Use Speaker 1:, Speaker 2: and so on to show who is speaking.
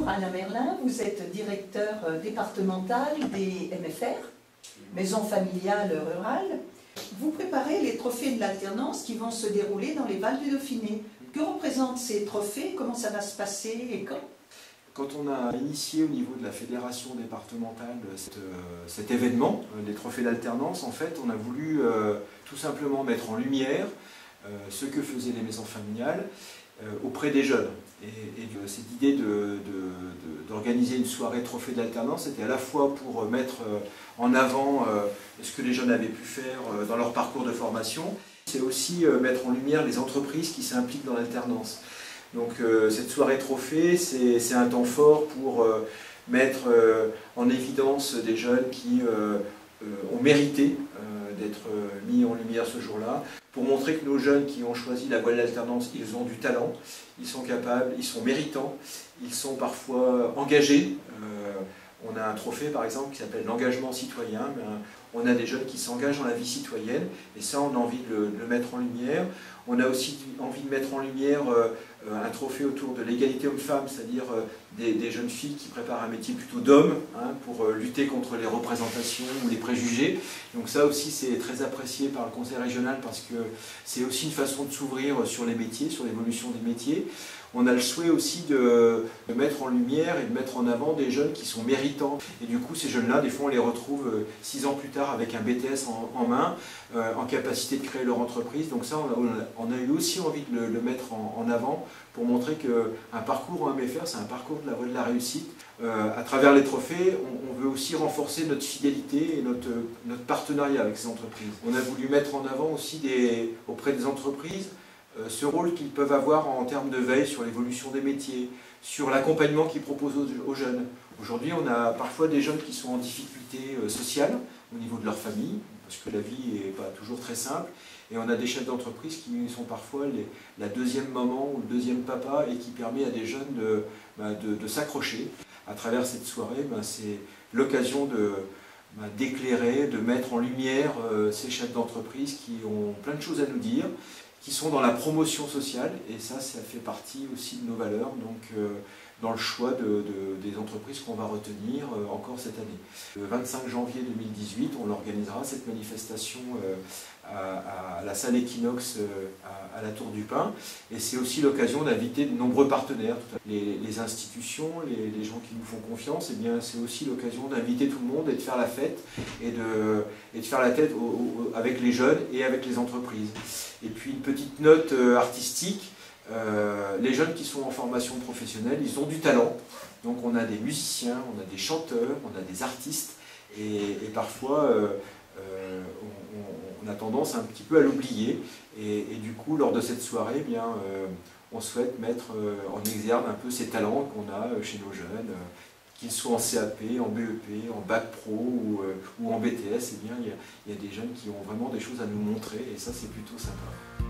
Speaker 1: Bonjour Alain Merlin, vous êtes directeur départemental des MFR, Maisons Familiales Rurales. Vous préparez les trophées de l'alternance qui vont se dérouler dans les Vals du Dauphiné. Que représentent ces trophées? Comment ça va se passer et quand?
Speaker 2: Quand on a initié au niveau de la fédération départementale cet événement, les trophées d'alternance, en fait, on a voulu tout simplement mettre en lumière ce que faisaient les maisons familiales auprès des jeunes. Et cette idée d'organiser une soirée trophée d'alternance, c'était à la fois pour mettre en avant ce que les jeunes avaient pu faire dans leur parcours de formation, c'est aussi mettre en lumière les entreprises qui s'impliquent dans l'alternance. Donc cette soirée trophée, c'est un temps fort pour mettre en évidence des jeunes qui ont mérité d'être mis en lumière ce jour-là, pour montrer que nos jeunes qui ont choisi la voie de l'alternance, ils ont du talent, ils sont capables, ils sont méritants, ils sont parfois engagés. On a un trophée par exemple qui s'appelle l'engagement citoyen. On a des jeunes qui s'engagent dans la vie citoyenne et ça on a envie de le mettre en lumière. On a aussi envie de mettre en lumière un trophée autour de l'égalité homme-femme, c'est-à-dire des jeunes filles qui préparent un métier plutôt d'homme pour lutter contre les représentations ou les préjugés. Donc ça aussi c'est très apprécié par le conseil régional parce que c'est aussi une façon de s'ouvrir sur les métiers, sur l'évolution des métiers. On a le souhait aussi de mettre en lumière et de mettre en avant des jeunes qui sont méritants. Et du coup, ces jeunes-là, des fois, on les retrouve 6 ans plus tard avec un BTS en main, en capacité de créer leur entreprise. Donc ça, on a eu aussi envie de le mettre en avant pour montrer qu'un parcours en MFR, c'est un parcours de la voie de la réussite. À travers les trophées, on veut aussi renforcer notre fidélité et notre partenariat avec ces entreprises. On a voulu mettre en avant aussi auprès des entreprises ce rôle qu'ils peuvent avoir en termes de veille sur l'évolution des métiers, sur l'accompagnement qu'ils proposent aux jeunes. Aujourd'hui, on a parfois des jeunes qui sont en difficulté sociale au niveau de leur famille, parce que la vie n'est pas toujours très simple, et on a des chefs d'entreprise qui sont parfois la deuxième maman ou le deuxième papa et qui permet à des jeunes de s'accrocher. À travers cette soirée, c'est l'occasion d'éclairer, de mettre en lumière ces chefs d'entreprise qui ont plein de choses à nous dire, qui sont dans la promotion sociale, et ça fait partie aussi de nos valeurs, donc dans le choix des entreprises qu'on va retenir encore cette année. Le 25 janvier 2018, on organisera cette manifestation à la salle Equinox à la Tour du Pin, et c'est aussi l'occasion d'inviter de nombreux partenaires, les institutions, les gens qui nous font confiance, et bien c'est aussi l'occasion d'inviter tout le monde et de faire la fête, et de faire la tête avec les jeunes et avec les entreprises. Et puis une petite note artistique, les jeunes qui sont en formation professionnelle, ils ont du talent. Donc on a des musiciens, on a des chanteurs, on a des artistes, et parfois on a tendance un petit peu à l'oublier. Et du coup, lors de cette soirée, eh bien, on souhaite mettre en exergue un peu ces talents qu'on a chez nos jeunes, qu'ils soient en CAP, en BEP, en Bac Pro ou en BTS, eh bien, il y a des jeunes qui ont vraiment des choses à nous montrer, et ça c'est plutôt sympa.